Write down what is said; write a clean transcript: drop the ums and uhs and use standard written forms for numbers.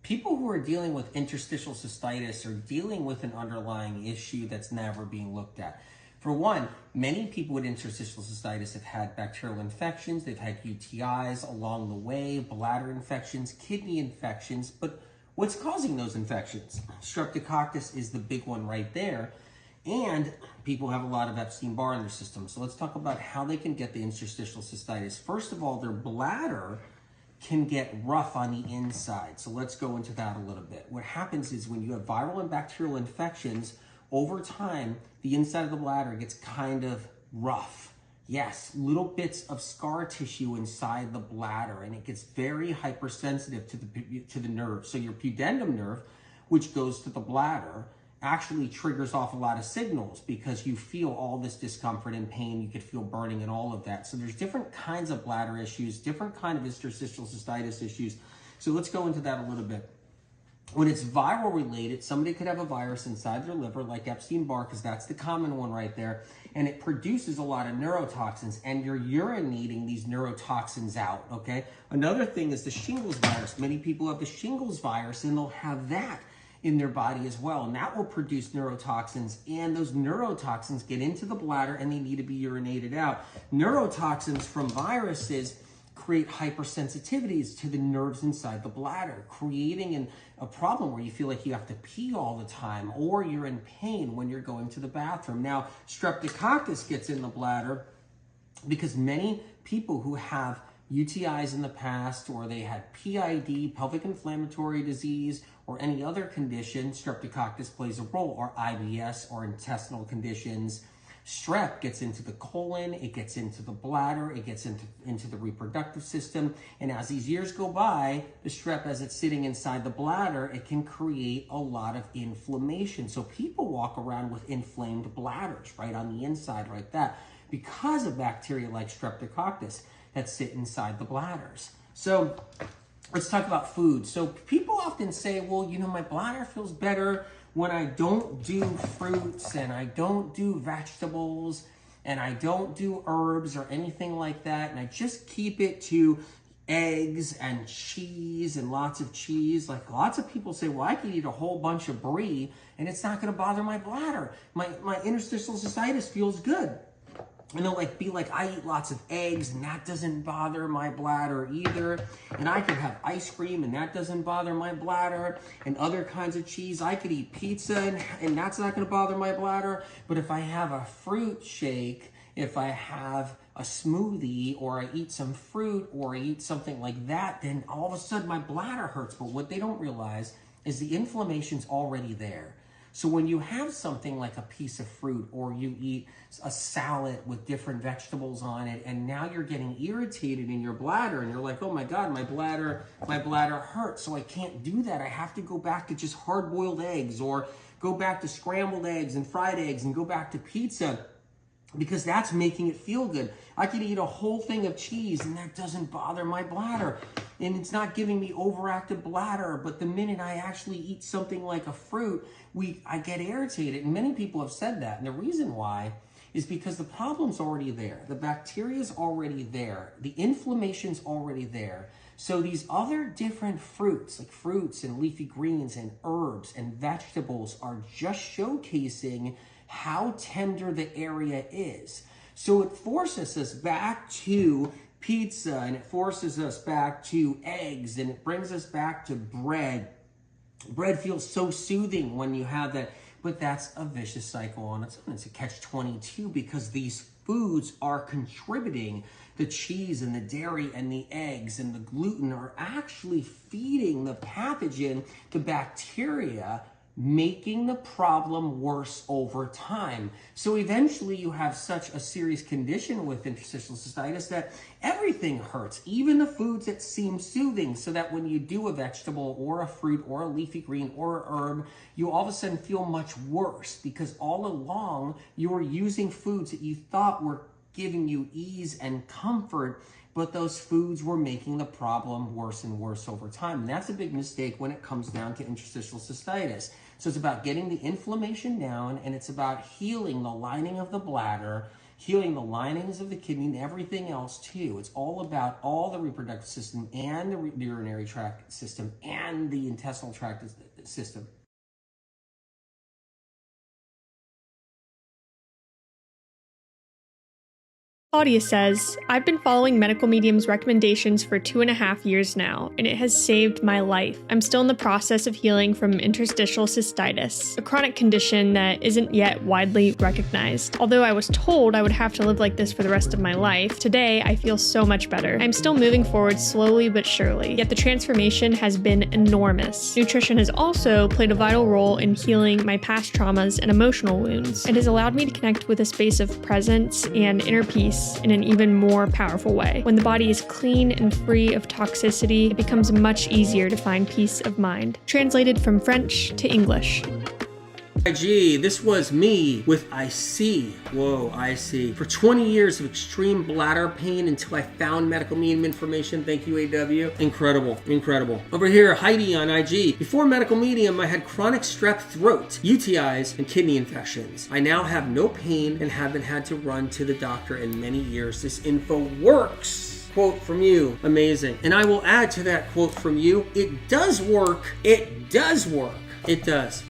people who are dealing with interstitial cystitis are dealing with an underlying issue that's never being looked at. For one, many people with interstitial cystitis have had bacterial infections, they've had UTIs along the way, bladder infections, kidney infections, but what's causing those infections? Streptococcus is the big one right there, and people have a lot of Epstein-Barr in their system. So let's talk about how they can get the interstitial cystitis. First of all, their bladder can get rough on the inside. So let's go into that a little bit. What happens is when you have viral and bacterial infections, over time, the inside of the bladder gets kind of rough. Yes, little bits of scar tissue inside the bladder, and it gets very hypersensitive to the nerve. So your pudendum nerve, which goes to the bladder, actually triggers off a lot of signals because you feel all this discomfort and pain. You could feel burning and all of that. So there's different kinds of bladder issues, different kind of interstitial cystitis issues. So let's go into that a little bit. When it's viral related, somebody could have a virus inside their liver like Epstein-Barr, because that's the common one right there, and it produces a lot of neurotoxins, and you're urinating these neurotoxins out, okay? Another thing is the shingles virus. Many people have the shingles virus, and they'll have that in their body as well, and that will produce neurotoxins, and those neurotoxins get into the bladder, and they need to be urinated out. Neurotoxins from viruses create hypersensitivities to the nerves inside the bladder, creating a problem where you feel like you have to pee all the time, or you're in pain when you're going to the bathroom. Now, streptococcus gets in the bladder because many people who have UTIs in the past, or they had PID, pelvic inflammatory disease, or any other condition, streptococcus plays a role, or IBS, or intestinal conditions. Strep gets into the colon, it gets into the bladder, it gets into the reproductive system, and as these years go by, the strep, as it's sitting inside the bladder, it can create a lot of inflammation. So people walk around with inflamed bladders, right, on the inside like that, because of bacteria like streptococcus that sit inside the bladders. So let's talk about food. So people often say, well, you know, my bladder feels better when I don't do fruits, and I don't do vegetables, and I don't do herbs or anything like that, and I just keep it to eggs and cheese and lots of cheese. Like lots of people say, well, I could eat a whole bunch of brie and it's not gonna bother my bladder. My interstitial cystitis feels good. And they'll be like, I eat lots of eggs and that doesn't bother my bladder either. And I could have ice cream and that doesn't bother my bladder, and other kinds of cheese. I could eat pizza and that's not gonna bother my bladder. But if I have a fruit shake, if I have a smoothie, or I eat some fruit, or I eat something like that, then all of a sudden my bladder hurts. But what they don't realize is the inflammation's already there. So when you have something like a piece of fruit, or you eat a salad with different vegetables on it, and now you're getting irritated in your bladder, and you're like, oh my God, my bladder hurts, so I can't do that. I have to go back to just hard-boiled eggs, or go back to scrambled eggs and fried eggs, and go back to pizza, because that's making it feel good. I could eat a whole thing of cheese and that doesn't bother my bladder, and it's not giving me overactive bladder. But the minute I actually eat something like a fruit, I get irritated. And many people have said that. And the reason why is because the problem's already there. The bacteria's already there. The inflammation's already there. So these other different fruits, like fruits and leafy greens and herbs and vegetables, are just showcasing how tender the area is. So it forces us back to pizza, and it forces us back to eggs, and it brings us back to bread. Bread feels so soothing when you have that, but that's a vicious cycle on its own. It's a catch-22, because these foods are contributing. The cheese and the dairy and the eggs and the gluten are actually feeding the pathogen, the bacteria, making the problem worse over time. So eventually you have such a serious condition with interstitial cystitis that everything hurts, even the foods that seem soothing, so that when you do a vegetable or a fruit or a leafy green or a herb, you all of a sudden feel much worse, because all along you were using foods that you thought were giving you ease and comfort, but those foods were making the problem worse and worse over time. And that's a big mistake when it comes down to interstitial cystitis. So it's about getting the inflammation down, and it's about healing the lining of the bladder, healing the linings of the kidney and everything else too. It's all about all the reproductive system and the urinary tract system and the intestinal tract system. Claudia says, I've been following Medical Medium's recommendations for 2.5 years now, and it has saved my life. I'm still in the process of healing from interstitial cystitis, a chronic condition that isn't yet widely recognized. Although I was told I would have to live like this for the rest of my life, today I feel so much better. I'm still moving forward slowly but surely, yet the transformation has been enormous. Nutrition has also played a vital role in healing my past traumas and emotional wounds. It has allowed me to connect with a space of presence and inner peace in an even more powerful way. When the body is clean and free of toxicity, it becomes much easier to find peace of mind. Translated from French to English. IG, this was me with IC. Whoa, IC. For 20 years of extreme bladder pain until I found Medical Medium information. Thank you, AW. Incredible, incredible. Over here, Heidi on IG. Before Medical Medium, I had chronic strep throat, UTIs, and kidney infections. I now have no pain and haven't had to run to the doctor in many years. This info works. Quote from you. Amazing. And I will add to that quote from you, it does work. It does work. It does.